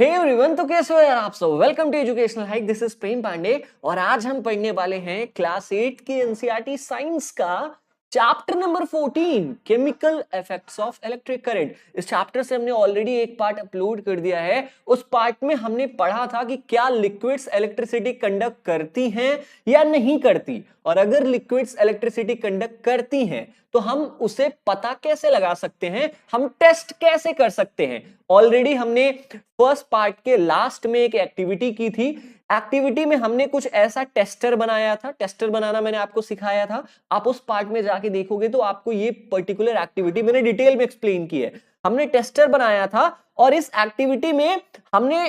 Hey everyone, तो कैसे हो यार आप सब। Welcome to educational hike. This is Prem Pandey और आज हम पढ़ने वाले हैं क्लास 8 की एनसीईआरटी साइंस का chapter number 14 chemical effects of electric current. इस चैप्टर से हमने ऑलरेडी एक पार्ट अपलोड कर दिया है। उस पार्ट में हमने पढ़ा था कि क्या लिक्विड्स इलेक्ट्रिसिटी कंडक्ट करती हैं या नहीं करती, और अगर लिक्विड्स इलेक्ट्रिसिटी कंडक्ट करती हैं तो हम उसे पता कैसे लगा सकते हैं, हम टेस्ट कैसे कर सकते हैं। ऑलरेडी हमने फर्स्ट पार्ट के लास्ट में एक एक्टिविटी की थी। एक्टिविटी में हमने कुछ ऐसा टेस्टर बनाया था, टेस्टर बनाना मैंने आपको सिखाया था। आप उस पार्ट में जाके देखोगे तो आपको ये पर्टिकुलर एक्टिविटी मैंने डिटेल में एक्सप्लेन की है। हमने टेस्टर बनाया था और इस एक्टिविटी में हमने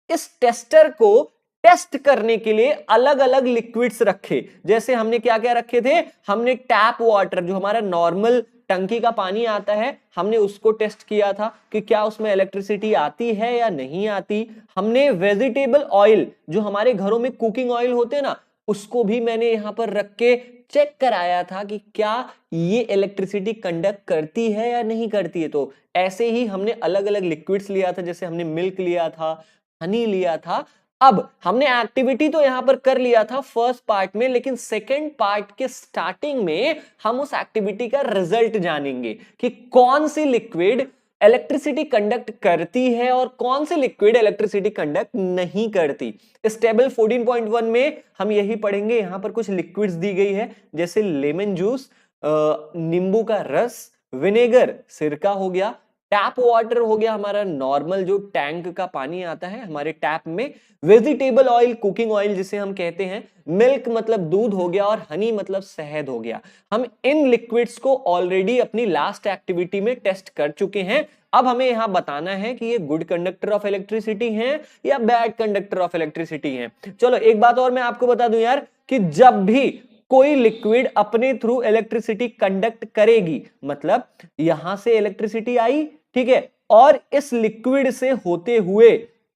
इस टेस्टर को टेस्ट करने के लिए अलग अलग लिक्विड्स रखे। जैसे हमने क्या क्या रखे थे, हमने टैप वाटर, जो हमारा नॉर्मल टंकी का पानी आता है, हमने उसको टेस्ट किया था कि क्या उसमें इलेक्ट्रिसिटी आती है या नहीं आती। हमने वेजिटेबल ऑयल, जो हमारे घरों में कुकिंग ऑयल होते हैं ना, उसको भी मैंने यहां पर रख के चेक कराया था कि क्या ये इलेक्ट्रिसिटी कंडक्ट करती है या नहीं करती है। तो ऐसे ही हमने अलग अलग लिक्विड्स लिया था, जैसे हमने मिल्क लिया था, हनी लिया था। अब हमने एक्टिविटी तो यहां पर कर लिया था फर्स्ट पार्ट में, लेकिन सेकेंड पार्ट के स्टार्टिंग में हम उस एक्टिविटी का रिजल्ट जानेंगे कि कौन सी लिक्विड इलेक्ट्रिसिटी कंडक्ट करती है और कौन सी लिक्विड इलेक्ट्रिसिटी कंडक्ट नहीं करती। इस टेबल 14.1 में हम यही पढ़ेंगे। यहां पर कुछ लिक्विड्स दी गई है, जैसे लेमन जूस, नींबू का रस, विनेगर सिरका हो गया, टैप वाटर हो गया हमारा नॉर्मल जो टैंक का पानी आता है हमारे टैप में, वेजिटेबल ऑयल कुकिंग ऑयल जिसे हम कहते हैं, मिल्क मतलब दूध हो गया, और हनी मतलब शहद हो गया। हम इन लिक्विड्स को ऑलरेडी अपनी लास्ट एक्टिविटी में टेस्ट कर चुके हैं। अब हमें यहां बताना है कि ये गुड कंडक्टर ऑफ इलेक्ट्रिसिटी हैं या बैड कंडक्टर ऑफ इलेक्ट्रिसिटी हैं। चलो एक बात और मैं आपको बता दूं यार, कि जब भी कोई लिक्विड अपने थ्रू इलेक्ट्रिसिटी कंडक्ट करेगी, मतलब यहां से इलेक्ट्रिसिटी आई, ठीक है, और इस लिक्विड से होते हुए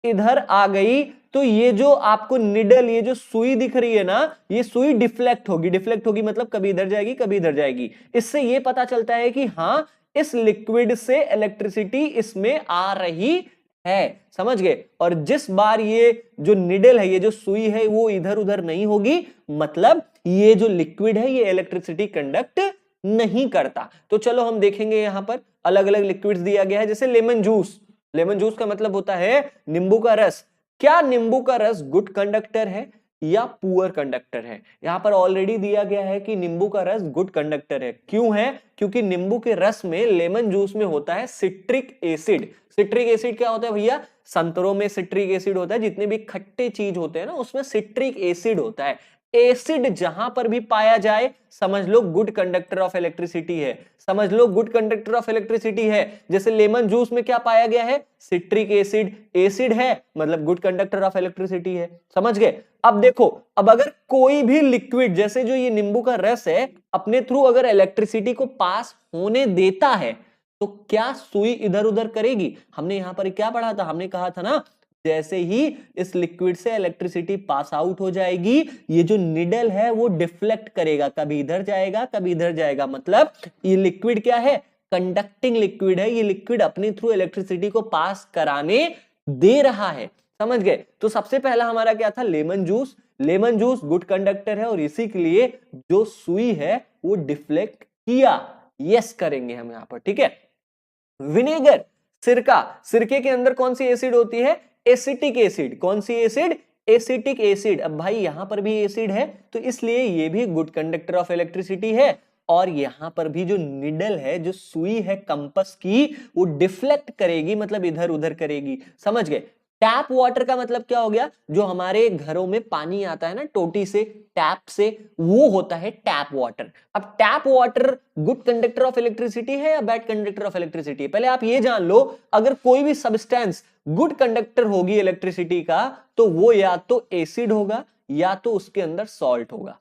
इधर आ गई, तो ये जो आपको निडल, ये जो सुई दिख रही है ना, ये सुई डिफ्लेक्ट होगी। डिफ्लेक्ट होगी मतलब कभी इधर जाएगी कभी इधर जाएगी। इससे ये पता चलता है कि हां, इस लिक्विड से इलेक्ट्रिसिटी इसमें आ रही है। समझ गए। और जिस बार ये जो निडल है, ये जो सुई है, वो इधर उधर नहीं होगी, मतलब ये जो लिक्विड है ये इलेक्ट्रिसिटी कंडक्ट नहीं करता। तो चलो हम देखेंगे, यहां पर अलग अलग लिक्विड्स दिया गया है। जैसे लेमन जूस, लेमन जूस का मतलब होता है नींबू का रस। क्या नींबू का रस गुड कंडक्टर है या पुअर कंडक्टर है? यहां पर ऑलरेडी दिया गया है कि नींबू का रस गुड कंडक्टर है। क्यों है? क्योंकि नींबू के रस में, लेमन जूस में होता है सिट्रिक एसिड। सिट्रिक एसिड क्या होता है भैया? संतरों में सिट्रिक एसिड होता है। जितने भी खट्टे चीज होते हैं ना, उसमें सिट्रिक एसिड होता है। एसिड जहां पर भी पाया जाए, समझ लो गुड कंडक्टर ऑफ इलेक्ट्रिसिटी है। समझ लो गुड कंडक्टर ऑफ इलेक्ट्रिसिटी है। जैसे लेमन जूस में क्या पाया गया है? Citric acid. एसिड है मतलब गुड कंडक्टर ऑफ इलेक्ट्रिसिटी है। समझ गए। अब देखो, अब अगर कोई भी लिक्विड, जैसे जो ये नींबू का रस है, अपने थ्रू अगर इलेक्ट्रिसिटी को पास होने देता है, तो क्या सुई इधर उधर करेगी? हमने यहां पर क्या पढ़ा था? हमने कहा था ना, जैसे ही इस लिक्विड से इलेक्ट्रिसिटी पास आउट हो जाएगी, ये जो निडल है वो डिफ्लेक्ट करेगा, कभी इधर जाएगा कभी इधर जाएगा। मतलब ये लिक्विड क्या है? कंडक्टिंग लिक्विड है। ये लिक्विड अपने थ्रू इलेक्ट्रिसिटी को पास कराने दे रहा है। समझ गए। तो सबसे पहला हमारा क्या था? Lemon juice. Lemon juice good conductor है और इसी के लिए जो सुई है वो डिफ्लेक्ट किया। यस करेंगे हम यहां पर, ठीक है। विनेगर, सिरका, सिरके के अंदर कौन सी एसिड होती है? Acetic acid. कौन सी एसिड? Acetic acid. अब भाई यहां पर भी एसिड है, तो इसलिए ये भी गुड कंडक्टर ऑफ इलेक्ट्रिसिटी है। और यहां पर भी जो निडल है, जो सुई है कंपस की, वो डिफ्लेक्ट करेगी, मतलब इधर उधर करेगी। समझ गए। टैप वाटर का मतलब क्या हो गया? जो हमारे घरों में पानी आता है ना टोटी से, टैप से, वो होता है टैप वाटर। अब tap water good conductor of electricity है या बैड कंडक्टर ऑफ इलेक्ट्रिसिटी है? पहले आप ये जान लो, अगर कोई भी सब्सटेंस गुड कंडक्टर होगी इलेक्ट्रिसिटी का, तो वो या तो एसिड होगा या तो उसके अंदर सॉल्ट होगा।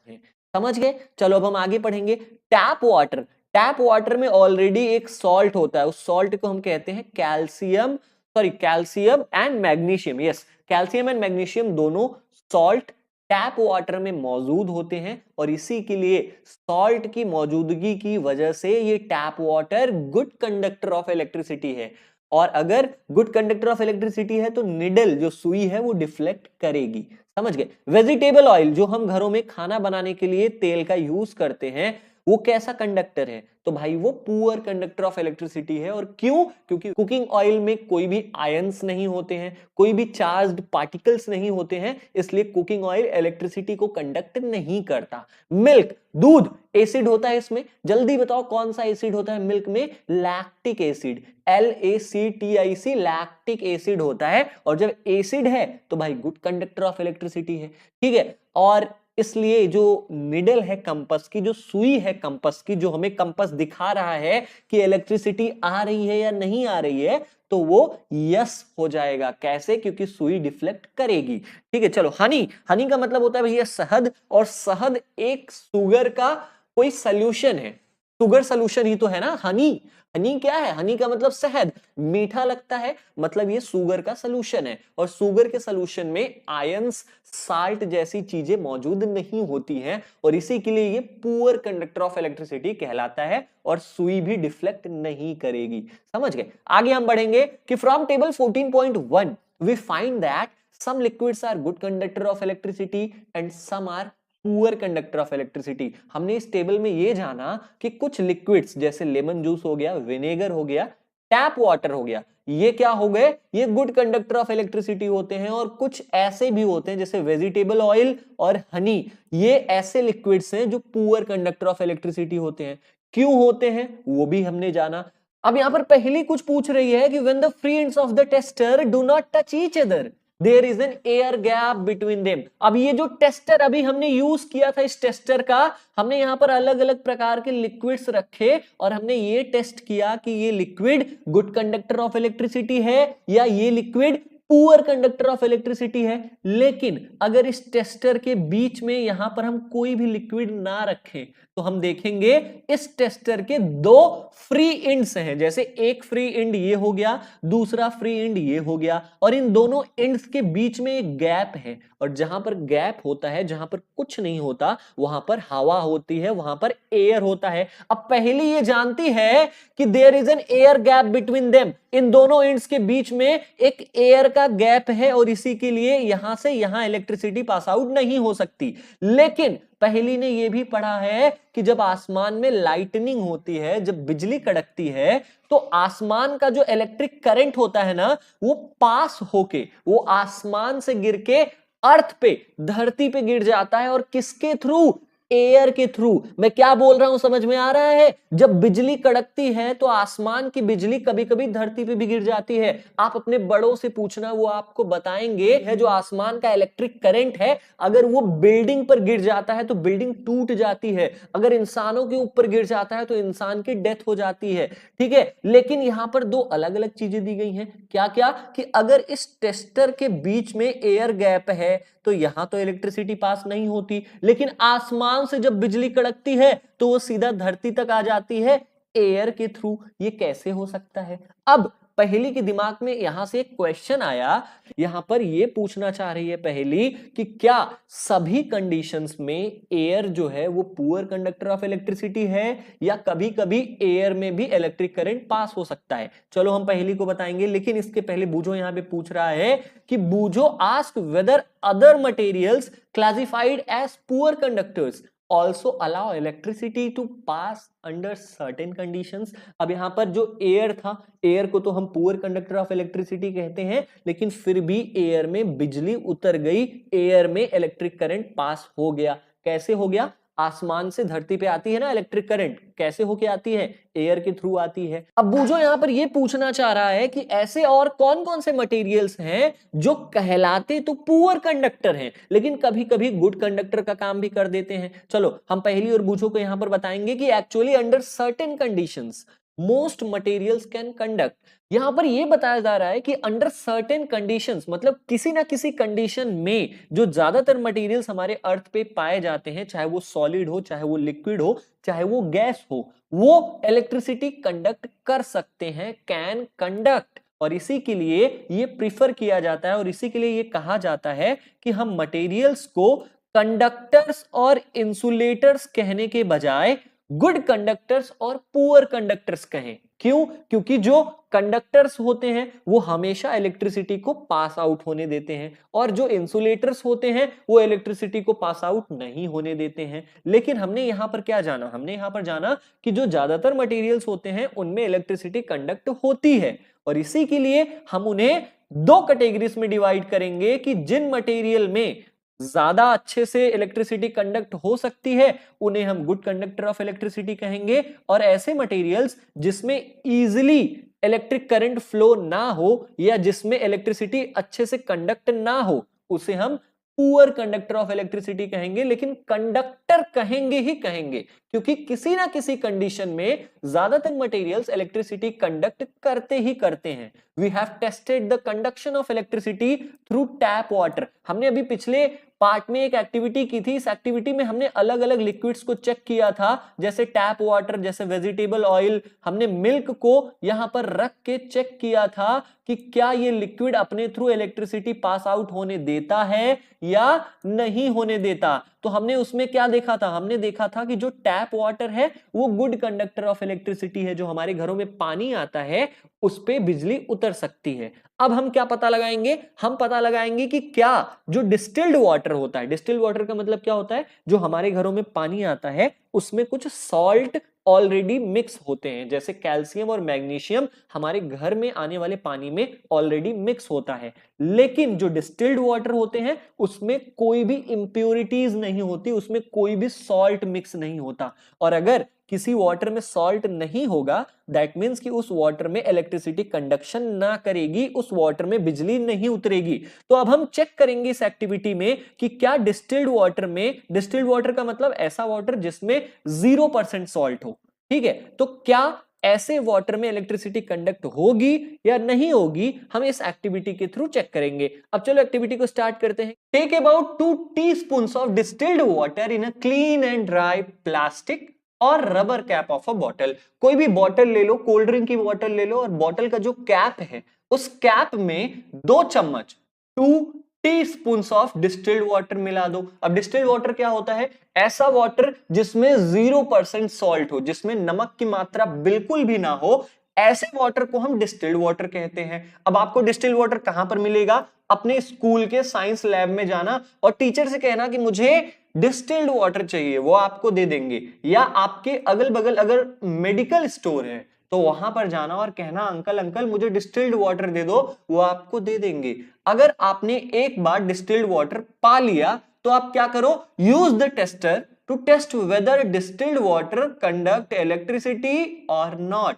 समझ गए। चलो अब हम आगे पढ़ेंगे। टैप वाटर, टैप वाटर में ऑलरेडी एक सॉल्ट होता है, उस सॉल्ट को हम कहते हैं calcium, sorry calcium and magnesium. Yes, calcium and magnesium दोनों सॉल्ट टैप वाटर में मौजूद होते हैं, और इसी के लिए सॉल्ट की मौजूदगी की वजह से ये tap water good conductor of electricity है। और अगर गुड कंडक्टर ऑफ इलेक्ट्रिसिटी है तो निडल जो सुई है वो डिफ्लेक्ट करेगी। समझ गए। वेजिटेबल ऑयल जो हम घरों में खाना बनाने के लिए तेल का यूज करते हैं, वो कैसा कंडक्टर है? तो भाई वो पुअर कंडक्टर ऑफ इलेक्ट्रिसिटी है। और क्यों? क्योंकि कुकिंग ऑयल में कोई भी आयंस नहीं होते हैं, कोई भी चार्ज्ड पार्टिकल्स नहीं होते हैं, इसलिए कुकिंग ऑयल इलेक्ट्रिसिटी को कंडक्ट नहीं करता। मिल्क, दूध, एसिड होता है इसमें। जल्दी बताओ कौन सा एसिड होता है मिल्क में? Lactic acid, LACTIC, lactic acid होता है। और जब एसिड है तो भाई गुड कंडक्टर ऑफ इलेक्ट्रिसिटी है। ठीक है। और इसलिए जो निडल है कंपास की, जो सुई है कंपास की, जो हमें कंपास दिखा रहा है कि इलेक्ट्रिसिटी आ रही है या नहीं आ रही है, तो वो यस हो जाएगा। कैसे? क्योंकि सुई डिफ्लेक्ट करेगी। ठीक है। चलो, हनी, हनी का मतलब होता है भैया शहद, और शहद एक शुगर का कोई सोल्यूशन है। शुगर सोल्यूशन ही तो है ना हनी। हनी क्या है? हनी का मतलब शहद, मीठा लगता है, मतलब ये शुगर का सोल्यूशन है। और शुगर के सोल्यूशन में आयंस, साल्ट जैसी चीजें मौजूद नहीं होती हैं, और इसी के लिए ये पुअर कंडक्टर ऑफ इलेक्ट्रिसिटी कहलाता है, और सुई भी डिफ्लेक्ट नहीं करेगी। समझ गए। आगे हम बढ़ेंगे कि from table 14.1 we find that some liquids are good conductor of electricity and some are poor conductor of electricity. हमने इस टेबल में ये जाना कि कुछ लिक्विड्स जैसे लेमन जूस हो गया, विनेगर हो गया, टैप वाटर हो गया, ये क्या हो गए? ये गुड कंडक्टर ऑफ इलेक्ट्रिसिटी होते हैं। और कुछ ऐसे भी होते हैं जैसे वेजिटेबल ऑयल और हनी, ये ऐसे लिक्विड्स हैं जो पुअर कंडक्टर ऑफ इलेक्ट्रिसिटी होते हैं। क्यों होते हैं वो भी हमने जाना। अब यहां पर पहली कुछ पूछ रही है कि when the free ends of the tester do not touch each other there is an air gap between them. अब ये जो टेस्टर अभी हमने यूज किया था, इस टेस्टर का हमने यहां पर अलग अलग प्रकार के लिक्विड्स रखे, और हमने ये टेस्ट किया कि ये liquid good conductor of electricity है या ये liquid poor conductor of electricity है। लेकिन अगर इस टेस्टर के बीच में यहां पर हम कोई भी लिक्विड ना रखें, तो हम देखेंगे इस टेस्टर के दो फ्री एंड्स हैं। जैसे एक फ्री एंड ये हो गया, दूसरा फ्री एंड ये हो गया, और इन दोनों एंड्स के बीच में एक गैप है। और जहां पर गैप होता है, जहां पर कुछ नहीं होता, वहां पर हवा होती है, वहां पर एयर होता है। अब पहली ये जानती है कि there is an air gap between them, इन दोनों एंड्स के बीच में एक एयर का गैप है, और इसी के लिए यहां से यहां इलेक्ट्रिसिटी पास आउट नहीं हो सकती। लेकिन पहली ने यह भी पढ़ा है कि जब आसमान में लाइटनिंग होती है, जब बिजली कड़कती है, तो आसमान का जो इलेक्ट्रिक करंट होता है ना, वो पास होके, वो आसमान से गिर के अर्थ पे, धरती पे गिर जाता है। और किसके थ्रू? एयर के थ्रू। मैं क्या बोल रहा हूं समझ में आ रहा है? जब बिजली कड़कती है तो आसमान की बिजली कभी कभी धरती पे भी गिर जाती है। आप अपने बड़ों से पूछना, वो आपको बताएंगे है जो आसमान का इलेक्ट्रिक करंट है, अगर वो बिल्डिंग पर गिर जाता है तो बिल्डिंग टूट जाती है, अगर इंसानों के ऊपर गिर जाता है तो इंसान की डेथ हो जाती है। ठीक है। लेकिन यहां पर दो अलग अलग चीजें दी गई हैं। क्या क्या? कि अगर इस टेस्टर के बीच में एयर गैप है तो यहां तो इलेक्ट्रिसिटी पास नहीं होती, लेकिन आसमान से जब बिजली कड़कती है तो वो सीधा धरती तक आ जाती है एयर के थ्रू। ये कैसे हो सकता है? अब पहेली के दिमाग में यहां से एक क्वेश्चन आया। यहां पर ये पूछना चाह रही है पहेली कि क्या सभी कंडीशंस में एयर जो है वो पुअर कंडक्टर ऑफ इलेक्ट्रिसिटी है, या कभी कभी एयर में भी इलेक्ट्रिक करंट पास हो सकता है? चलो हम पहेली को बताएंगे, लेकिन इसके पहले बूझो यहां पे पूछ रहा है कि Boojho ask whether other materials classified as poor conductors also allow electricity to pass under certain conditions। अब यहां पर जो एयर था, एयर को तो हम पुअर कंडक्टर ऑफ इलेक्ट्रिसिटी कहते हैं, लेकिन फिर भी एयर में बिजली उतर गई, एयर में इलेक्ट्रिक करंट पास हो गया। कैसे हो गया? आसमान से धरती पे आती है ना इलेक्ट्रिक करंट, कैसे होके आती है? एयर के थ्रू आती है। अब बूझो यहां पर ये पूछना चाह रहा है कि ऐसे और कौन कौन से मटेरियल्स हैं जो कहलाते तो पुअर कंडक्टर हैं, लेकिन कभी कभी गुड कंडक्टर का काम भी कर देते हैं। चलो हम पहली और बूझो को यहां पर बताएंगे कि actually under certain conditions most materials can conduct. यहां पर यह बताया जा रहा है कि अंडर सर्टेन कंडीशंस, मतलब किसी ना किसी कंडीशन में जो ज्यादातर मटेरियल्स हमारे अर्थ पे पाए जाते हैं, चाहे वो सॉलिड हो, चाहे वो लिक्विड हो, चाहे वो गैस हो, वो इलेक्ट्रिसिटी कंडक्ट कर सकते हैं, कैन कंडक्ट। और इसी के लिए ये प्रिफर किया जाता है, और इसी के लिए ये कहा जाता है कि हम मटेरियल्स को कंडक्टर्स और इंसुलेटर्स कहने के बजाय गुड कंडक्टर्स और पुअर कंडक्टर्स कहें। क्यों? क्योंकि जो कंडक्टर्स होते हैं वो हमेशा इलेक्ट्रिसिटी को पास आउट होने देते हैं, और जो इंसुलेटर्स होते हैं वो इलेक्ट्रिसिटी को पास आउट नहीं होने देते हैं। लेकिन हमने यहां पर क्या जाना? हमने यहां पर जाना कि जो ज्यादातर मटेरियल्स होते हैं उनमें इलेक्ट्रिसिटी कंडक्ट होती है, और इसी के लिए हम उन्हें दो कैटेगरीज में डिवाइड करेंगे कि जिन मटेरियल में ज्यादा अच्छे से इलेक्ट्रिसिटी कंडक्ट हो सकती है उन्हें हम गुड कंडक्टर ऑफ इलेक्ट्रिसिटी कहेंगे, और ऐसे मटेरियल्स जिसमें इजीली इलेक्ट्रिक करंट फ्लो ना हो या जिसमें इलेक्ट्रिसिटी अच्छे से कंडक्ट ना हो उसे हम पुअर कंडक्टर ऑफ इलेक्ट्रिसिटी कहेंगे। लेकिन कंडक्टर कहेंगे ही कहेंगे, क्योंकि किसी ना किसी कंडीशन में ज्यादातर मटेरियल्स इलेक्ट्रिसिटी कंडक्ट करते ही करते हैं। We have tested the conduction of electricity through tap water. हमने अभी पिछले पार्ट में एक एक्टिविटी की थी, इस एक्टिविटी में हमने अलग अलग लिक्विड्स को चेक किया था, जैसे टैप वाटर, जैसे वेजिटेबल ऑयल। हमने मिल्क को यहां पर रख के चेक किया था कि क्या ये लिक्विड अपने थ्रू इलेक्ट्रिसिटी पास आउट होने देता है या नहीं होने देता। तो हमने उसमें क्या देखा था? हमने देखा था कि जो टैप वाटर है वो गुड कंडक्टर ऑफ इलेक्ट्रिसिटी है। जो हमारे घरों में पानी आता है उस पे बिजली उतर सकती है। अब हम क्या पता लगाएंगे? हम पता लगाएंगे कि क्या जो डिस्टिल्ड वाटर होता है, डिस्टिल्ड वाटर का मतलब क्या होता है? जो हमारे घरों में पानी आता है उसमें कुछ सॉल्ट ऑलरेडी मिक्स होते हैं, जैसे कैल्शियम और मैग्नीशियम हमारे घर में आने वाले पानी में ऑलरेडी मिक्स होता है। लेकिन जो डिस्टिल्ड वाटर होते हैं उसमें कोई भी इंप्योरिटीज नहीं होती, उसमें कोई भी सॉल्ट मिक्स नहीं होता। और अगर किसी वाटर में सॉल्ट नहीं होगा दैट मीन्स कि उस वाटर में इलेक्ट्रिसिटी कंडक्शन ना करेगी, उस वाटर में बिजली नहीं उतरेगी। तो अब हम चेक करेंगे इस एक्टिविटी में कि क्या डिस्टिल्ड वाटर में, डिस्टिल्ड वाटर का मतलब ऐसा वाटर जिसमें 0% सॉल्ट हो, ठीक है, तो क्या ऐसे वाटर में इलेक्ट्रिसिटी कंडक्ट होगी या नहीं होगी, हम इस एक्टिविटी के थ्रू चेक करेंगे। अब चलो एक्टिविटी को स्टार्ट करते हैं। Take about 2 teaspoons of distilled water in a clean and dry plastic और rubber cap of a bottle. कोई भी बॉटल ले लो, कोल्ड ड्रिंक की बॉटल ले लो, और बॉटल का जो कैप है उस कैप में 2 चम्मच 2 टीस्पून्स ऑफ डिस्टिल्ड वाटर मिला दो। अब डिस्टिल्ड वाटर क्या होता है? ऐसा वाटर जिसमें 0% सॉल्ट हो, जिसमें नमक की मात्रा बिल्कुल भी ना हो, ऐसे वाटर को हम डिस्टिल्ड वाटर कहते हैं। अब आपको डिस्टिल्ड वाटर कहां पर मिलेगा? अपने स्कूल के साइंस लैब में जाना और टीचर से कहना कि मुझे डिस्टिल्ड वाटर चाहिए, वो आपको दे देंगे। या आपके अगल बगल अगर मेडिकल स्टोर है तो वहां पर जाना और कहना अंकल अंकल मुझे डिस्टिल्ड वाटर दे दो, वो आपको दे देंगे। अगर आपने एक बार डिस्टिल्ड वाटर पा लिया तो आप क्या करो? Use the tester to test whether distilled water conduct electricity और नॉट।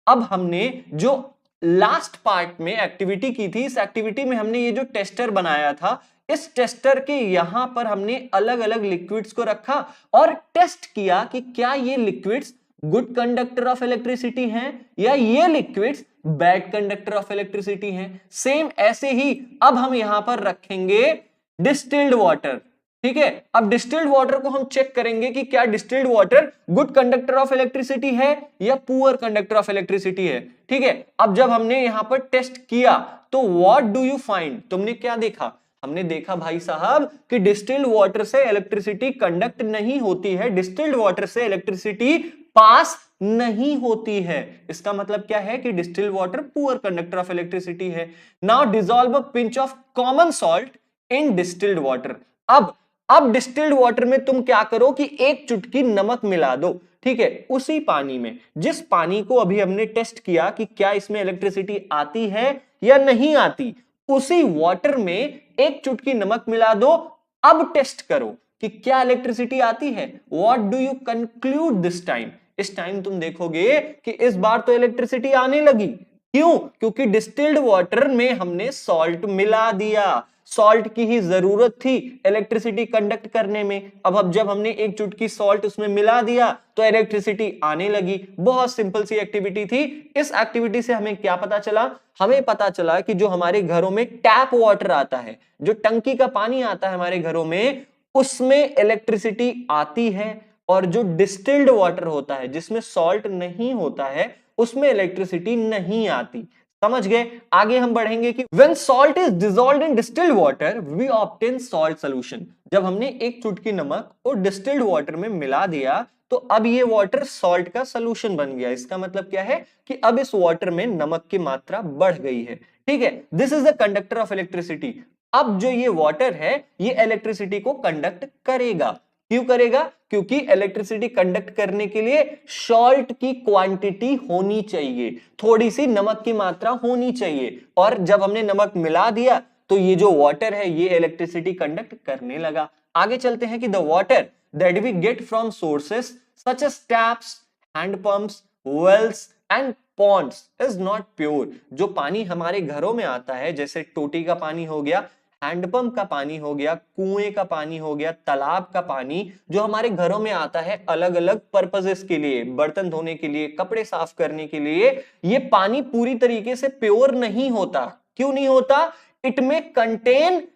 अब हमने जो लास्ट पार्ट में एक्टिविटी की थी, इस एक्टिविटी में हमने ये जो टेस्टर बनाया था, इस टेस्टर के यहां पर हमने अलग अलग लिक्विड्स को रखा और टेस्ट किया कि क्या ये liquids good conductor of electricity हैं या ये liquids bad conductor of electricity हैं। सेम ऐसे ही अब हम यहां पर रखेंगे डिस्टिल्ड वाटर, ठीक है। अब डिस्टिल्ड वाटर को हम चेक करेंगे कि क्या distilled water good conductor of electricity है या पुअर कंडक्टर ऑफ इलेक्ट्रिसिटी है, ठीक है। अब जब हमने यहां पर टेस्ट किया तो व्हाट डू यू फाइंड? तुमने क्या देखा? हमने देखा भाई साहब कि डिस्टिल्ड वाटर से इलेक्ट्रिसिटी कंडक्ट नहीं होती है, डिस्टिल्ड वाटर से इलेक्ट्रिसिटी पास नहीं होती है। इसका मतलब क्या है कि distilled water poor conductor of electricity है। Now dissolve a pinch of common salt in distilled water. अब डिस्टिल्ड वाटर में तुम क्या करो कि एक चुटकी नमक मिला दो, ठीक है, उसी पानी में जिस पानी को अभी हमने टेस्ट किया कि क्या इसमें इलेक्ट्रिसिटी आती है या नहीं आती, उसी वाटर में एक चुटकी नमक मिला दो। अब टेस्ट करो कि क्या इलेक्ट्रिसिटी आती है। What do you conclude this time? इस टाइम तुम देखोगे कि इस बार तो इलेक्ट्रिसिटी आने लगी। क्यों? क्योंकि डिस्टिल्ड वाटर में हमने सॉल्ट मिला दिया, सॉल्ट की ही जरूरत थी इलेक्ट्रिसिटी कंडक्ट करने में। अब जब हमने एक चुटकी सॉल्ट उसमें मिला दिया तो इलेक्ट्रिसिटी आने लगी। बहुत सिंपल सी एक्टिविटी थी। इस एक्टिविटी से हमें क्या पता चला? हमें पता चला कि जो हमारे घरों में टैप वाटर आता है, जो टंकी का पानी आता है हमारे घरों में, उसमें इलेक्ट्रिसिटी आती है, और जो डिस्टिल्ड वाटर होता है जिसमें सॉल्ट नहीं होता है उसमें इलेक्ट्रिसिटी नहीं आती। समझ गए। आगे हम बढ़ेंगे कि when salt is dissolved in distilled water we obtain salt solution। जब हमने एक चुटकी नमक और डिस्टिल्ड वाटर में मिला दिया तो अब ये वाटर सॉल्ट का सोल्यूशन बन गया। इसका मतलब क्या है कि अब इस वाटर में नमक की मात्रा बढ़ गई है। ठीक है, this is the conductor of electricity. अब जो ये वाटर है ये इलेक्ट्रिसिटी को कंडक्ट करेगा। क्यों करेगा? क्योंकि इलेक्ट्रिसिटी कंडक्ट करने के लिए सॉल्ट की क्वांटिटी होनी चाहिए, थोड़ी सी नमक की मात्रा होनी चाहिए। और जब हमने नमक मिला दिया तो ये जो वाटर है ये इलेक्ट्रिसिटी कंडक्ट करने लगा। आगे चलते हैं कि the water that we get from sources such as taps, hand pumps, wells and ponds is not pure. जो पानी हमारे घरों में आता है जैसे टोटी का पानी हो गया, हैंडपंप का पानी हो गया, कुएं का पानी हो गया, तालाब का पानी जो हमारे घरों में आता है अलग अलग पर्पसेस के लिए, बर्तन धोने के लिए, कपड़े साफ करने के लिए, ये पानी पूरी तरीके से प्योर नहीं होता। क्यों नहीं होता? इट में contain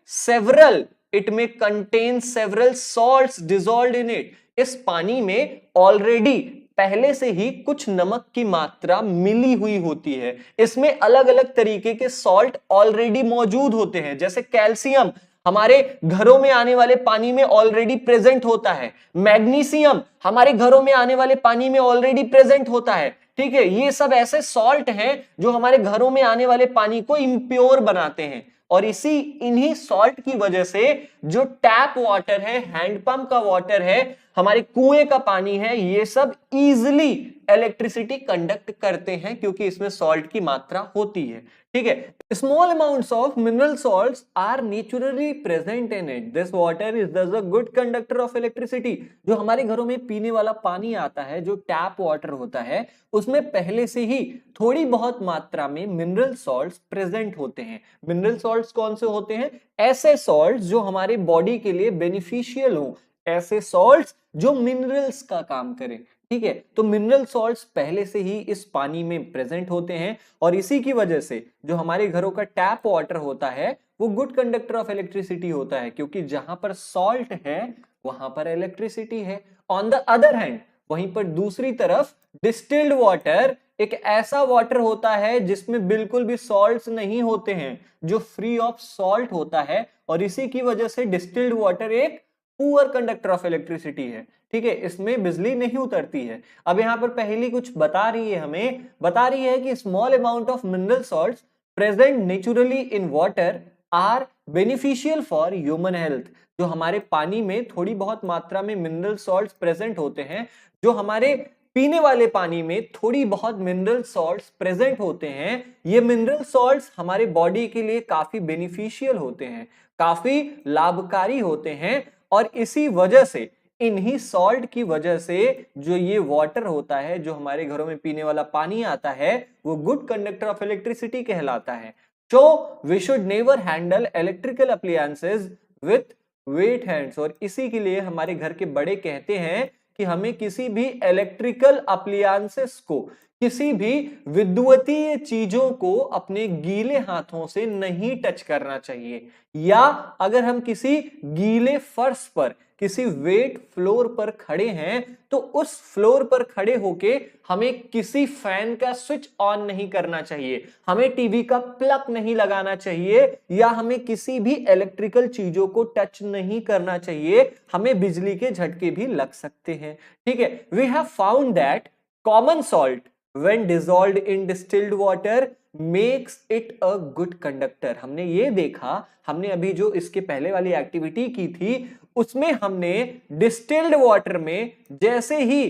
several salts dissolved in it. इस पानी में ऑलरेडी पहले से ही कुछ नमक की मात्रा मिली हुई होती है। इसमें अलग अलग तरीके के सॉल्ट ऑलरेडी मौजूद होते हैं। जैसे कैल्शियम हमारे घरों में आने वाले पानी में ऑलरेडी प्रेजेंट होता है, मैग्नीशियम हमारे घरों में आने वाले पानी में ऑलरेडी प्रेजेंट होता है। ठीक है, ये सब ऐसे सॉल्ट हैं जो हमारे घरों में आने वाले पानी को इम्प्योर बनाते हैं। और इन्हीं सॉल्ट की वजह से जो टैप वाटर है, हैंडपंप का वाटर है, हमारे कुएं का पानी है, ये सब इजीली इलेक्ट्रिसिटी कंडक्ट करते हैं क्योंकि इसमें सॉल्ट की मात्रा होती है। ठीक है, small amounts of mineral salts are naturally present in it. This water is thus a good conductor of electricity. जो हमारे घरों में पीने वाला पानी आता है, जो टैप वाटर होता है, उसमें पहले से ही थोड़ी बहुत मात्रा में मिनरल सॉल्ट्स प्रेजेंट होते हैं। मिनरल सॉल्ट्स कौन से होते हैं? ऐसे सॉल्ट्स जो हमारे बॉडी के लिए बेनिफिशियल हो, ऐसे सॉल्ट्स जो मिनरल्स का काम करें। ठीक है, तो मिनरल सॉल्ट्स पहले से ही इस पानी में प्रेजेंट होते हैं और इसी की वजह से जो हमारे घरों का टैप वाटर होता है वो गुड कंडक्टर ऑफ इलेक्ट्रिसिटी होता है, क्योंकि जहां पर सॉल्ट है वहां पर इलेक्ट्रिसिटी है। ऑन द अदर हैंड, वहीं पर दूसरी तरफ डिस्टिल्ड वाटर एक ऐसा वाटर होता है जिसमें बिल्कुल भी सॉल्ट्स नहीं होते हैं, जो फ्री ऑफ सॉल्ट होता है, और इसी की वजह से डिस्टिल्ड वाटर एक पुअर कंडक्टर ऑफ इलेक्ट्रिसिटी है। ठीक है, इसमें बिजली नहीं उतरती है। अब यहां पर पहली कुछ बता रही है, हमें बता रही है कि small amount of mineral salts present naturally in water are beneficial for human health. जो हमारे पानी में थोड़ी बहुत मात्रा में मिनरल सॉल्ट्स प्रेजेंट होते हैं, जो हमारे पीने वाले पानी में थोड़ी बहुत मिनरल सॉल्ट्स प्रेजेंट होते हैं, ये मिनरल सॉल्ट्स हमारे बॉडी के लिए काफी बेनिफिशियल होते हैं, काफी लाभकारी होते हैं। और इसी वजह से, इन्हीं सॉल्ट की वजह से जो ये वाटर होता है, जो हमारे घरों में पीने वाला पानी आता है, वो गुड कंडक्टर ऑफ इलेक्ट्रिसिटी कहलाता है। So we should never handle electrical appliances with wet hands. और इसी के लिए हमारे घर के बड़े कहते हैं कि हमें किसी भी इलेक्ट्रिकल अप्लायंसेस को, किसी भी विद्युतीय चीजों को अपने गीले हाथों से नहीं टच करना चाहिए। या अगर हम किसी गीले फर्श पर, किसी वेट फ्लोर पर खड़े हैं, तो उस फ्लोर पर खड़े होके हमें किसी फैन का स्विच ऑन नहीं करना चाहिए, हमें टीवी का प्लग नहीं लगाना चाहिए, या हमें किसी भी इलेक्ट्रिकल चीजों को टच नहीं करना चाहिए। हमें बिजली के झटके भी लग सकते हैं। ठीक है, we have found that common salt when dissolved in distilled water makes it a good conductor। हमने ये देखा, हमने अभी जो इसके पहले वाली एक्टिविटी की थी उसमें हमने डिस्टिल्ड वाटर में जैसे ही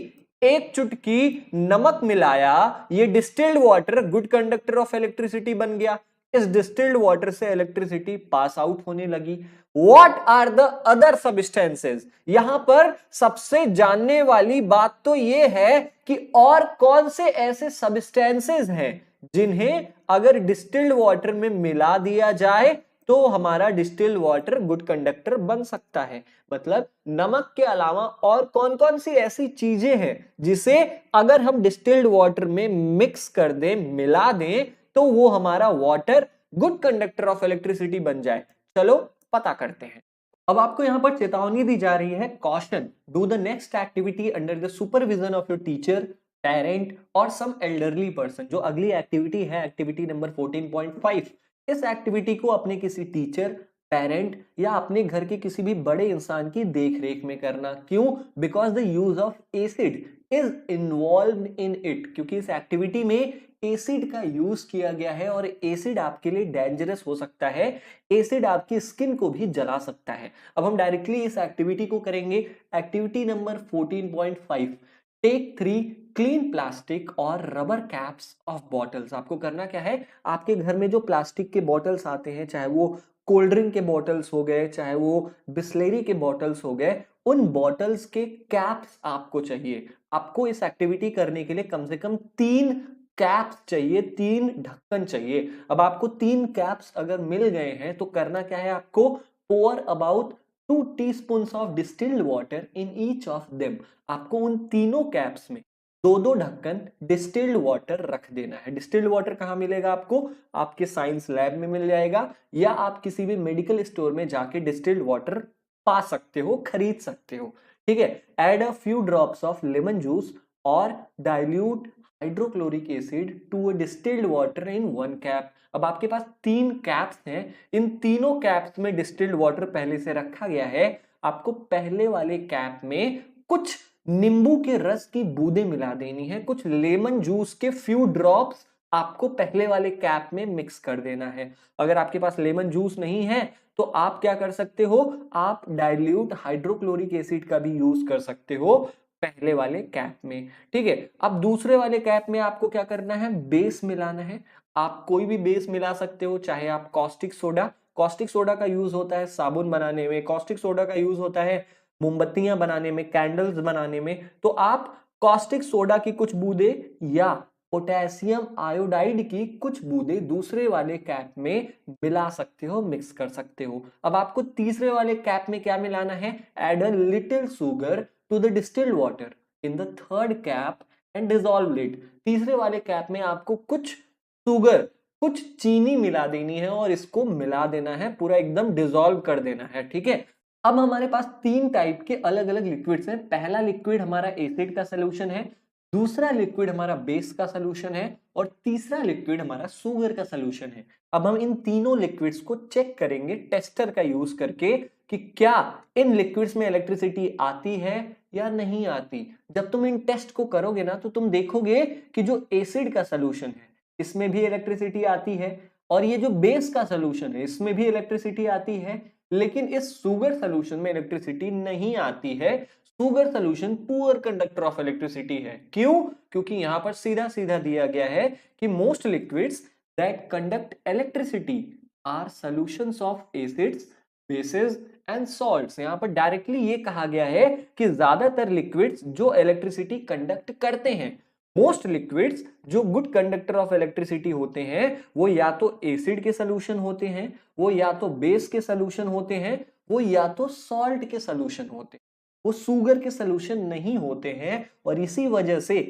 एक चुटकी नमक मिलाया, ये distilled water good conductor of electricity बन गया। इस डिस्टिल्ड वाटर से इलेक्ट्रिसिटी पास आउट होने लगी। What are the other substances? यहां पर सबसे जानने वाली बात तो यह है कि और कौन से ऐसे सब्सटेंसेस हैं जिन्हें अगर डिस्टिल्ड वाटर में मिला दिया जाए तो हमारा डिस्टिल्ड वाटर गुड कंडक्टर बन सकता है। मतलब नमक के अलावा और कौन कौन सी ऐसी चीजें हैं जिसे अगर हम डिस्टिल्ड वाटर में मिक्स कर दें, मिला दें, तो वो हमारा water good conductor of electricity बन जाए। चलो पता करते हैं। अब आपको यहां पर चेतावनी दी जा रही है, caution, do the next activity under the supervision of your teacher parent और सम एल्डरली पर्सन। जो अगली एक्टिविटी है एक्टिविटी नंबर 14.5, इस एक्टिविटी को अपने किसी टीचर, पेरेंट या अपने घर के किसी भी बड़े इंसान की देख रेख में करना। क्यों? Because the use of acid is involve in it, क्योंकि इस एक्टिविटी में एसिड का यूज किया गया है और एसिड आपके लिए डेंजरस हो सकता है, एसिड आपकी स्किन को भी जला सकता है। अब हम डायरेक्टली इस एक्टिविटी को करेंगे। Activity number 14.5, take 3 clean plastic और रबर कैप्स ऑफ बॉटल्स। आपको करना क्या है, आपके घर में जो प्लास्टिक के बॉटल्स आते हैं, चाहे वो कोल्ड ड्रिंक के बॉटल्स हो गए, चाहे वो बिस्लेरी के बॉटल्स हो गए, उन बॉटल्स के कैप्स आपको चाहिए। आपको इस एक्टिविटी करने के लिए कम से कम 3 कैप्स चाहिए, 3 ढक्कन चाहिए। अब आपको 3 कैप्स अगर मिल गए हैं तो करना क्या है, आपको pour about 2 teaspoons of distilled water in each of them. आपको उन तीनों कैप्स में 2-2 ढक्कन डिस्टिल्ड वाटर रख देना है। डिस्टिल्ड वाटर कहां मिलेगा आपको? आपके साइंस लैब में मिल जाएगा या आप किसी भी मेडिकल स्टोर में जाके डिस्टिल्ड वाटर पा सकते हो, खरीद सकते हो। ठीक है। Add a few drops of lemon juice और dilute hydrochloric acid to a distilled water in 1 cap. अब आपके पास 3 कैप्स हैं, इन तीनों कैप्स में डिस्टिल्ड वाटर पहले से रखा गया है। आपको पहले वाले कैप में कुछ नींबू के रस की बूंदें मिला देनी है, कुछ लेमन जूस के फ्यू ड्रॉप्स आपको पहले वाले कैप में मिक्स कर देना है। अगर आपके पास लेमन जूस नहीं है तो आप क्या कर सकते हो, आप डाइल्यूट हाइड्रोक्लोरिक एसिड का भी यूज कर सकते हो पहले वाले कैप में। ठीक है। अब दूसरे वाले कैप में आपको क्या करना है, बेस मिलाना है। आप कोई भी बेस मिला सकते हो, चाहे आप कॉस्टिक सोडा का यूज होता है साबुन बनाने में, कॉस्टिक सोडा का यूज होता है मोमबत्तियां बनाने में, कैंडल्स बनाने में। तो आप कॉस्टिक सोडा की कुछ बूंदे या पोटेशियम आयोडाइड की कुछ बूंदें दूसरे वाले कैप में मिला सकते हो, मिक्स कर सकते हो। अब आपको तीसरे वाले कैप में क्या मिलाना है, add a little sugar to the distilled water in the third cap and dissolve it. तीसरे वाले कैप में आपको कुछ शुगर, कुछ चीनी मिला देनी है और इसको मिला देना है, पूरा एकदम डिसॉल्व कर देना है। ठीक है। अब हमारे पास 3 टाइप के अलग अलग लिक्विड्स हैं। पहला लिक्विड हमारा एसिड का सॉल्यूशन है, दूसरा लिक्विड हमारा बेस का सॉल्यूशन है और तीसरा लिक्विड हमारा शुगर का सॉल्यूशन है। अब हम इन तीनों लिक्विड्स को चेक करेंगे टेस्टर का यूज करके कि क्या इन लिक्विड्स में इलेक्ट्रिसिटी आती है या नहीं आती। जब तुम इन टेस्ट को करोगे ना तो तुम देखोगे कि जो एसिड का सॉल्यूशन है इसमें भी इलेक्ट्रिसिटी आती है और ये जो बेस का सॉल्यूशन है इसमें भी इलेक्ट्रिसिटी आती है, लेकिन इस शुगर सॉल्यूशन में इलेक्ट्रिसिटी नहीं आती है। Sugar solution poor conductor of electricity है। क्यों? क्योंकि यहां पर सीधा सीधा दिया गया है कि most liquids that conduct electricity are solutions of acids, bases and salts. यहां पर डायरेक्टली ये कहा गया है कि ज्यादातर लिक्विड्स जो इलेक्ट्रिसिटी कंडक्ट करते हैं, मोस्ट लिक्विड्स जो गुड कंडक्टर ऑफ इलेक्ट्रिसिटी होते हैं, वो या तो एसिड के सॉल्यूशन होते हैं, वो या तो बेस के सॉल्यूशन होते हैं, वो या तो सॉल्ट के सॉल्यूशन होते हैं, वो शुगर के सॉल्यूशन नहीं होते हैं। और इसी वजह से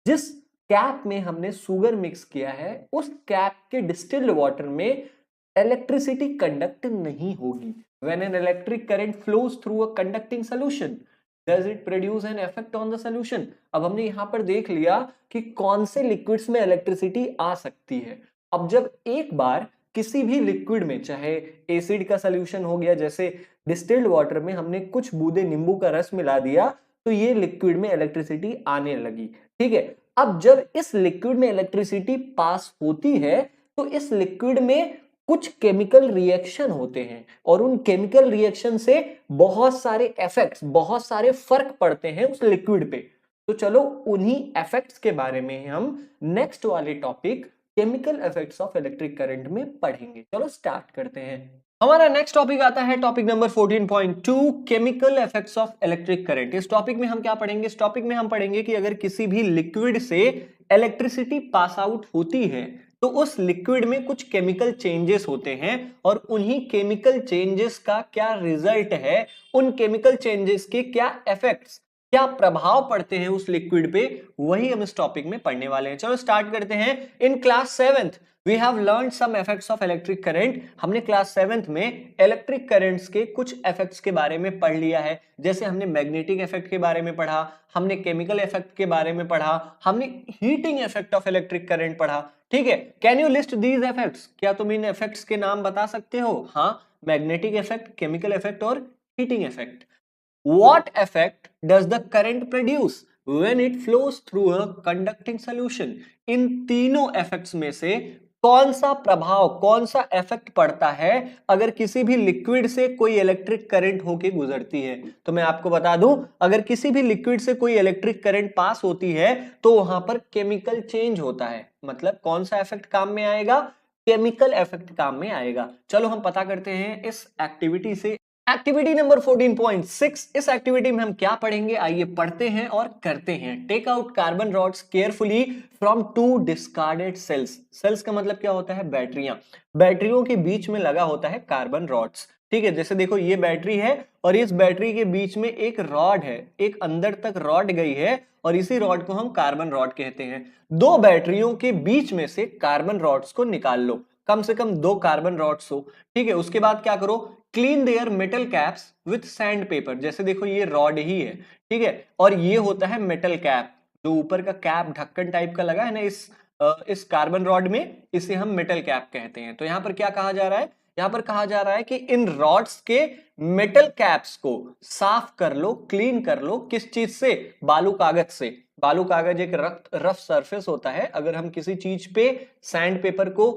जिस कैप में हमने शुगर मिक्स किया है उस कैप के डिस्टिल्ड वाटर में इलेक्ट्रिसिटी कंडक्ट नहीं होगी। When an electric current flows through a conducting solution does it produce an effect on the solution। अब हमने यहां पर देख लिया कि कौन से लिक्विड्स में इलेक्ट्रिसिटी आ सकती है। अब जब एक बार किसी भी लिक्विड में, चाहे एसिड का सॉल्यूशन हो गया, जैसे डिस्टिल्ड वाटर में हमने कुछ बूंदे नींबू का रस मिला दिया तो ये लिक्विड में इलेक्ट्रिसिटी आने लगी। ठीक है। अब जब इस लिक्विड में इलेक्ट्रिसिटी पास होती है तो इस लिक्विड में कुछ केमिकल रिएक्शन होते हैं और उन केमिकल रिएक्शन से बहुत सारे इफेक्ट्स, बहुत सारे फर्क पड़ते हैं उस लिक्विड पे। तो चलो उन्हीं इफेक्ट्स के बारे में हम नेक्स्ट वाले topic chemical effects of electric current में पढ़ेंगे। चलो स्टार्ट करते हैं। हमारा नेक्स्ट टॉपिक आता है topic number 14.2 chemical effects of electric current. इस टॉपिक में हम क्या पढ़ेंगे, इस टॉपिक में हम पढ़ेंगे कि अगर किसी भी लिक्विड से इलेक्ट्रिसिटी पास आउट होती है तो उस लिक्विड में कुछ केमिकल चेंजेस होते हैं और उन्हीं केमिकल चेंजेस का क्या रिजल्ट है, उन केमिकल चेंजेस के क्या इफेक्ट्स, क्या प्रभाव पड़ते हैं उस लिक्विड पे, वही हम इस टॉपिक में पढ़ने वाले हैं। चलो स्टार्ट करते हैं। In class 7th we have learn some effects of electric current. हमने क्लास 7th में इलेक्ट्रिक करंट्स के कुछ इफेक्ट्स के बारे में पढ़ लिया है, जैसे हमने मैग्नेटिक इफेक्ट के बारे में पढ़ा, हमने केमिकल इफेक्ट के बारे में पढ़ा, हमने heating effect of electric current पढ़ा। ठीक है, can you list these effects? क्या तुम इन इफेक्ट्स के नाम बता सकते हो? हाँ, मैग्नेटिक इफेक्ट, केमिकल इफेक्ट और heating effect. What effect does the current produce when it flows through a conducting solution? इन तीनों इफेक्ट्स में से कौन सा प्रभाव, कौन सा इफेक्ट पड़ता है अगर किसी भी लिक्विड से कोई इलेक्ट्रिक करंट होके गुजरती है? तो मैं आपको बता दूं, अगर किसी भी लिक्विड से कोई इलेक्ट्रिक करंट पास होती है तो वहां पर केमिकल चेंज होता है। मतलब कौन सा इफेक्ट काम में आएगा? केमिकल इफेक्ट काम में आएगा। चलो हम पता करते हैं इस एक्टिविटी से। एक्टिविटी नंबर 14.6, इस एक्टिविटी में हम क्या पढ़ेंगे, आइए पढ़ते हैं और करते हैं। Take out carbon rods carefully from 2 discarded cells. Cells का मतलब क्या होता है? बैटरियां। बैटरियों के बीच में लगा होता है कार्बन रॉड्स। ठीक है, जैसे देखो ये बैटरी है और इस बैटरी के बीच में एक रॉड है, एक अंदर तक रॉड गई है और इसी रॉड को हम कार्बन रॉड कहते हैं। दो बैटरियों के बीच में से कार्बन रॉड्स को निकाल लो, कम से कम 2 कार्बन रॉड्स हो। ठीक है, उसके बाद क्या करो, clean there metal caps with sand paper. जैसे देखो ये रॉड ही है, ठीक है, और ये होता है मेटल कैप, जो ऊपर का कैप ढक्कन टाइप का लगा है ना इस कार्बन रॉड में, इसे हम मेटल कैप कहते हैं। तो यहां पर क्या कहा जा रहा है? यहां पर कहा जा रहा है कि इन रॉड्स के मेटल कैप्स को साफ कर लो, क्लीन कर लो। किस चीज से? बालू कागज से। बालू कागज एक रफ सरफेस होता है, अगर हम किसी चीज पे सैंड पेपर को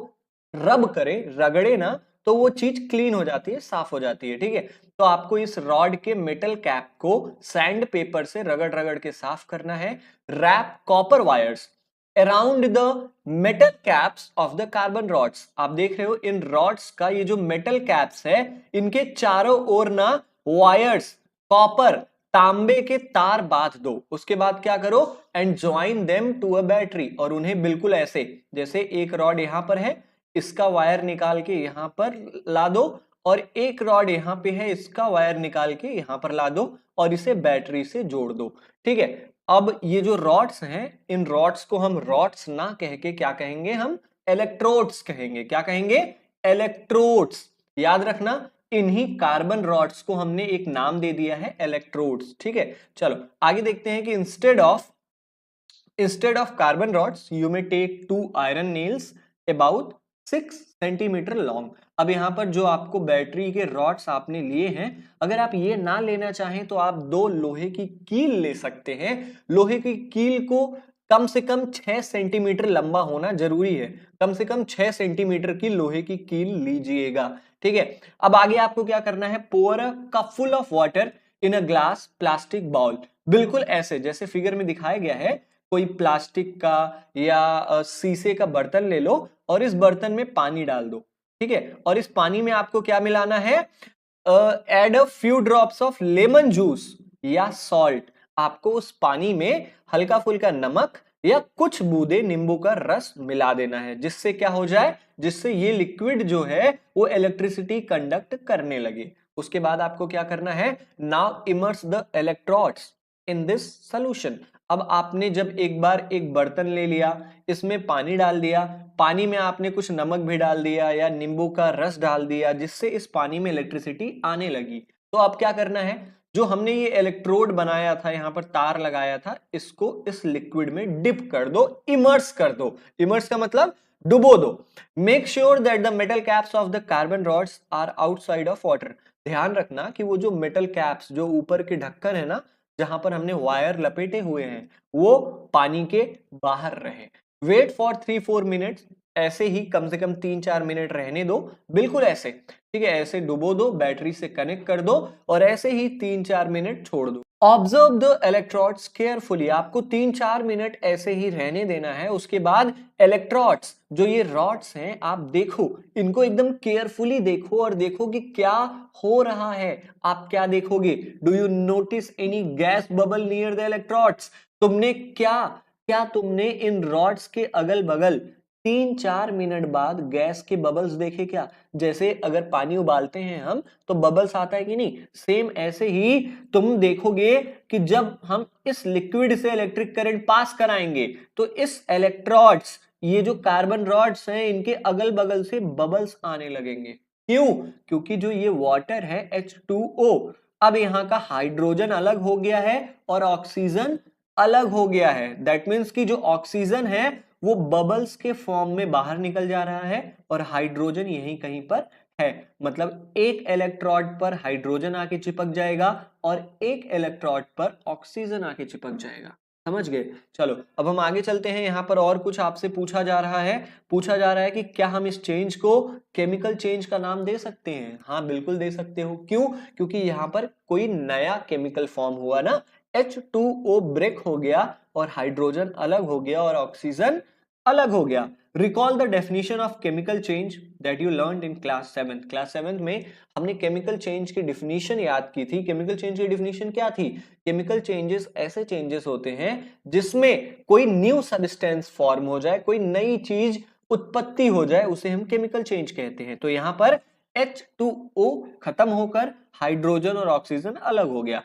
रब करें, रगड़े ना, तो वो चीज क्लीन हो जाती है, साफ हो जाती है। ठीक है, तो आपको इस रॉड के मेटल कैप को सैंड पेपर से रगड़ रगड़ के साफ करना है। Wrap copper wires around the metal caps of the carbon rods. आप देख रहे हो इन रॉड्स का ये जो मेटल कैप्स है, इनके चारों ओर ना वायर्स, कॉपर, तांबे के तार बांध दो। उसके बाद क्या करो, and join them to a battery, और उन्हें बिल्कुल ऐसे, जैसे एक रॉड यहां पर है, इसका वायर निकाल के यहां पर ला दो, और एक रॉड यहां पे है, इसका वायर निकाल के यहां पर ला दो और इसे बैटरी से जोड़ दो। ठीक है, अब ये जो रॉड्स हैं, इन रॉड्स को हम रॉड्स ना कह के क्या कहेंगे? हम इलेक्ट्रोड्स कहेंगे। क्या कहेंगे? इलेक्ट्रोड्स। याद रखना, इन्हीं कार्बन रॉड्स को हमने एक नाम दे दिया है, इलेक्ट्रोड्स। ठीक है, चलो आगे देखते हैं कि instead of carbon rods you may take 2 iron nails about 6 centimetre long. अब यहां पर जो आपको बैटरी के रॉड्स आपने लिए हैं, अगर आप ये ना लेना चाहें तो आप 2 लोहे की कील ले सकते हैं। लोहे की कील को कम से कम 6 सेंटीमीटर लंबा होना जरूरी है। कम से कम 6 सेंटीमीटर की लोहे की कील लीजिएगा। ठीक है, अब आगे आपको क्या करना है, pour a cup full of water in a glass plastic bowl. बिल्कुल ऐसे जैसे फिगर में दिखाया गया है, कोई प्लास्टिक का या शीशे का बर्तन ले लो और इस बर्तन में पानी डाल दो। ठीक है, और इस पानी में आपको क्या मिलाना है? Add a few drops of lemon juice या सॉल्ट। आपको उस पानी में हल्का फुल्का नमक या कुछ बूंदे नींबू का रस मिला देना है, जिससे क्या हो जाए, जिससे ये लिक्विड जो है वो इलेक्ट्रिसिटी कंडक्ट करने लगे। उसके बाद आपको क्या करना है, now immerse the electrodes in this solution. अब आपने जब एक बार एक बर्तन ले लिया, इसमें पानी डाल दिया, पानी में आपने कुछ नमक भी डाल दिया या नींबू का रस डाल दिया, जिससे इस पानी में इलेक्ट्रिसिटी आने लगी। तो अब क्या करना है, जो हमने ये इलेक्ट्रोड बनाया था, यहां पर तार लगाया था, इसको इस लिक्विड में डिप कर दो, इमर्स कर दो। इमर्स का मतलब डुबो दो। Make sure that the metal caps of the carbon rods are outside of water. ध्यान रखना कि वो जो मेटल कैप्स, जो ऊपर के ढक्कन है ना, जहां पर हमने वायर लपेटे हुए हैं, वो पानी के बाहर रहे। वेट फॉर 3-4 मिनट्स, ऐसे ही कम से कम 3-4 मिनट रहने दो, बिल्कुल ऐसे। ठीक है, ऐसे डुबो दो, बैटरी से कनेक्ट कर दो और ऐसे ही 3-4 मिनट छोड़ दो। Observe the electrodes carefully. आपको 3-4 मिनट ऐसे ही रहने देना है। उसके बाद इलेक्ट्रोड्स, जो ये रॉड्स हैं, आप देखो, इनको एकदम केयरफुली देखो और देखो कि क्या हो रहा है। आप क्या देखोगे? Do you notice any gas bubble near the electrodes? तुमने इन रॉड्स के अगल बगल 3-4 मिनट बाद गैस के बबल्स देखे क्या? जैसे अगर पानी उबालते हैं हम तो बबल्स आता है कि नहीं, सेम ऐसे ही तुम देखोगे कि जब हम इस लिक्विड से इलेक्ट्रिक करंट पास कराएंगे तो इस इलेक्ट्रोड्स ये जो कार्बन रॉड्स हैं इनके अगल बगल से बबल्स आने लगेंगे। क्यों? क्योंकि जो ये वाटर है H2O, अब यहाँ का हाइड्रोजन अलग हो गया है और ऑक्सीजन अलग हो गया है। दैट मीन्स कि जो ऑक्सीजन है वो बबल्स के फॉर्म में बाहर निकल जा रहा है और हाइड्रोजन यहीं कहीं पर है। मतलब एक इलेक्ट्रोड पर हाइड्रोजन आके चिपक जाएगा और एक इलेक्ट्रोड पर ऑक्सीजन आके चिपक जाएगा। समझ गए? चलो अब हम आगे चलते हैं। यहाँ पर और कुछ आपसे पूछा जा रहा है। पूछा जा रहा है कि क्या हम इस चेंज को केमिकल चेंज का नाम दे सकते हैं? हाँ बिल्कुल दे सकते हो। क्यों? क्योंकि यहाँ पर कोई नया केमिकल फॉर्म हुआ ना, H2O ब्रेक हो गया और हाइड्रोजन अलग हो गया और ऑक्सीजन अलग हो गया। Recall the definition of chemical change that you learned in class 7। Class 7 में हमने केमिकल चेंज की डिफिनीशन याद की थी। केमिकल चेंज की डिफिनीशन क्या थी? केमिकल चेंजेस ऐसे चेंजेस होते हैं जिसमें कोई न्यू सब्सटेंस फॉर्म हो जाए, कोई नई चीज उत्पत्ति हो जाए, उसे हम केमिकल चेंज कहते हैं। तो यहां पर H2O खत्म होकर हाइड्रोजन और ऑक्सीजन अलग हो गया।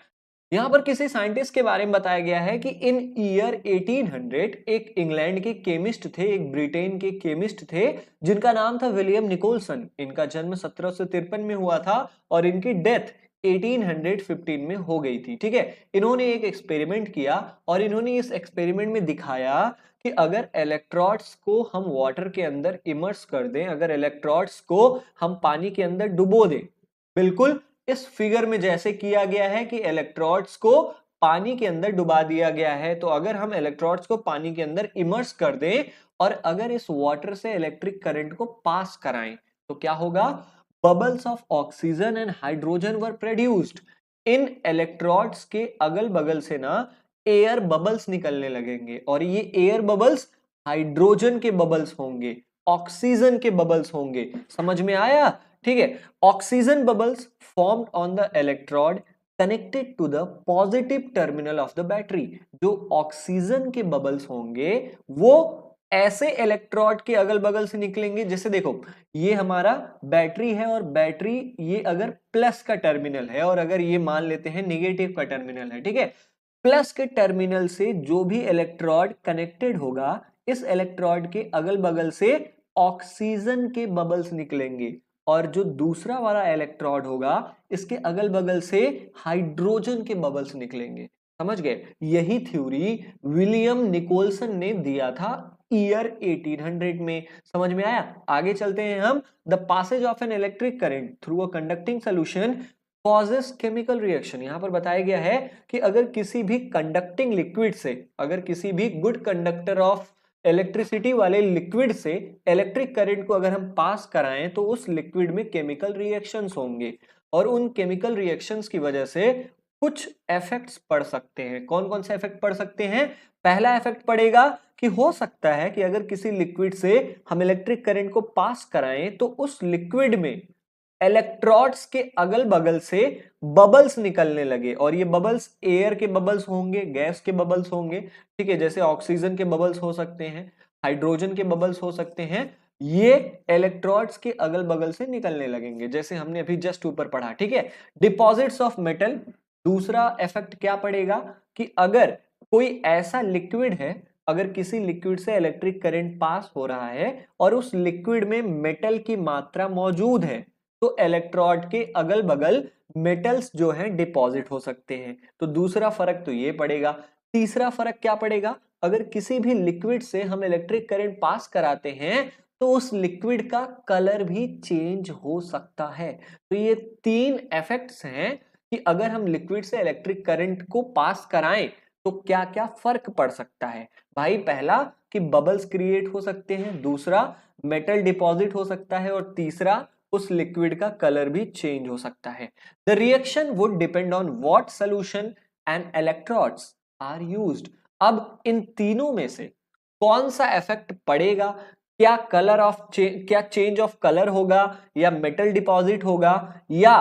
यहां पर किसी साइंटिस्ट के बारे में बताया गया है कि इन ईयर 1800 एक इंग्लैंड के केमिस्ट थे, एक ब्रिटेन के केमिस्ट थे जिनका नाम था विलियम निकोलसन। इनका जन्म 1753 में हुआ था और इनकी डेथ 1815 में हो गई थी। ठीक है, इन्होंने एक एक्सपेरिमेंट किया और इन्होंने इस एक्सपेरिमेंट में दिखाया कि अगर इलेक्ट्रोड्स को हम वाटर के अंदर इमर्स कर दें, अगर इलेक्ट्रोड्स को हम पानी के अंदर डुबो दें, बिल्कुल इस फिगर में जैसे किया गया है कि इलेक्ट्रोड्स को पानी के अंदर डुबा दिया गया है, तो अगर हम इलेक्ट्रोड्स को पानी के अंदर इमर्स कर दें और अगर इस वाटर से इलेक्ट्रिक करंट को पास कराएं तो क्या होगा? Bubbles of oxygen and hydrogen were produced. In electrodes के अगल बगल से ना एयर बबल्स निकलने लगेंगे और ये एयर बबल्स हाइड्रोजन के बबल्स होंगे, ऑक्सीजन के बबल्स होंगे। समझ में आया? ठीक है, oxygen bubbles formed on the electrode connected to the positive terminal of the battery. जो ऑक्सीजन के बबल्स होंगे वो ऐसे इलेक्ट्रोड के अगल बगल से निकलेंगे, जैसे देखो ये हमारा बैटरी है और बैटरी ये अगर प्लस का टर्मिनल है और अगर ये मान लेते हैं नेगेटिव का टर्मिनल है, ठीक है, प्लस के टर्मिनल से जो भी इलेक्ट्रोड कनेक्टेड होगा इस इलेक्ट्रोड के अगल बगल से ऑक्सीजन के बबल्स निकलेंगे और जो दूसरा वाला इलेक्ट्रोड होगा इसके अगल बगल से हाइड्रोजन के बबल्स निकलेंगे। समझ गए? यही थ्योरी विलियम निकोलसन ने दिया था ईयर 1800 में। समझ में आया? आगे चलते हैं हम। The passage of an electric current through a conducting solution causes chemical reaction. यहां पर बताया गया है कि अगर किसी भी कंडक्टिंग लिक्विड से, अगर किसी भी गुड कंडक्टर ऑफ इलेक्ट्रिसिटी वाले लिक्विड से इलेक्ट्रिक करंट को अगर हम पास कराएं तो उस लिक्विड में केमिकल रिएक्शंस होंगे और उन केमिकल रिएक्शंस की वजह से कुछ इफेक्ट्स पड़ सकते हैं। कौन कौन से इफेक्ट पड़ सकते हैं? पहला इफेक्ट पड़ेगा कि हो सकता है कि अगर किसी लिक्विड से हम इलेक्ट्रिक करंट को पास कराएं तो उस लिक्विड में इलेक्ट्रोड्स के अगल बगल से बबल्स निकलने लगे और ये बबल्स एयर के बबल्स होंगे, गैस के बबल्स होंगे। ठीक है, जैसे ऑक्सीजन के बबल्स हो सकते हैं, हाइड्रोजन के बबल्स हो सकते हैं, ये इलेक्ट्रोड्स के अगल बगल से निकलने लगेंगे जैसे हमने अभी जस्ट ऊपर पढ़ा। ठीक है, डिपॉजिट्स ऑफ मेटल। दूसरा इफेक्ट क्या पड़ेगा कि अगर कोई ऐसा लिक्विड है, अगर किसी लिक्विड से इलेक्ट्रिक करंट पास हो रहा है और उस लिक्विड में मेटल की मात्रा मौजूद है तो इलेक्ट्रोड के अगल बगल मेटल्स जो हैं डिपॉजिट हो सकते हैं। तो दूसरा फर्क तो ये पड़ेगा। तीसरा फर्क क्या पड़ेगा? अगर किसी भी लिक्विड से हम इलेक्ट्रिक करंट पास कराते हैं तो उस लिक्विड का कलर भी चेंज हो सकता है। तो ये तीन इफेक्ट्स हैं कि अगर हम लिक्विड से इलेक्ट्रिक करंट को पास कराएं तो क्या क्या फर्क पड़ सकता है। भाई पहला कि बबल्स क्रिएट हो सकते हैं, दूसरा मेटल डिपॉजिट हो सकता है और तीसरा उस लिक्विड का कलर भी चेंज हो सकता है। The reaction would depend on what solution and electrodes are used. अब इन तीनों में से कौन सा इफेक्ट पड़ेगा? क्या कलर ऑफ क्या चेंज ऑफ कलर होगा या मेटल डिपॉजिट होगा या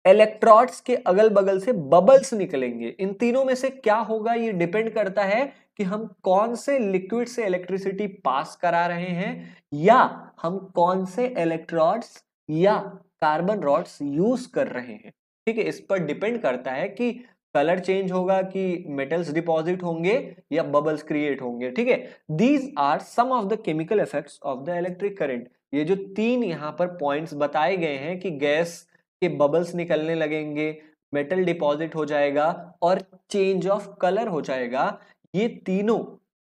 इलेक्ट्रोड्स के अगल बगल से बबल्स निकलेंगे? इन तीनों में से क्या होगा ये डिपेंड करता है कि हम कौन से लिक्विड से इलेक्ट्रिसिटी पास करा रहे हैं या हम कौन से इलेक्ट्रोड्स या कार्बन रॉड्स यूज कर रहे हैं। ठीक है, इस पर डिपेंड करता है कि कलर चेंज होगा कि मेटल्स डिपॉजिट होंगे या बबल्स क्रिएट होंगे, ठीक है। These are some of the chemical effects of the electric current. ये जो 3 यहाँ पर पॉइंट्स बताए गए हैं कि गैस के बबल्स निकलने लगेंगे, मेटल डिपॉजिट हो जाएगा और चेंज ऑफ कलर हो जाएगा, ये तीनों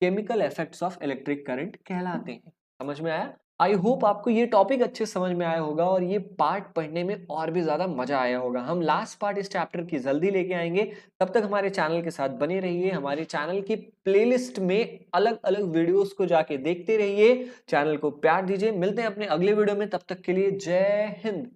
chemical effects of electric current कहलाते हैं। समझ में आया? आई होप आपको ये टॉपिक अच्छे समझ में आया होगा और ये पार्ट पढ़ने में और भी ज्यादा मजा आया होगा। हम लास्ट पार्ट इस चैप्टर की जल्दी लेके आएंगे, तब तक हमारे चैनल के साथ बने रहिए। हमारे चैनल की प्लेलिस्ट में अलग अलग वीडियोस को जाके देखते रहिए, चैनल को प्यार दीजिए। मिलते हैं अपने अगले वीडियो में, तब तक के लिए जय हिंद।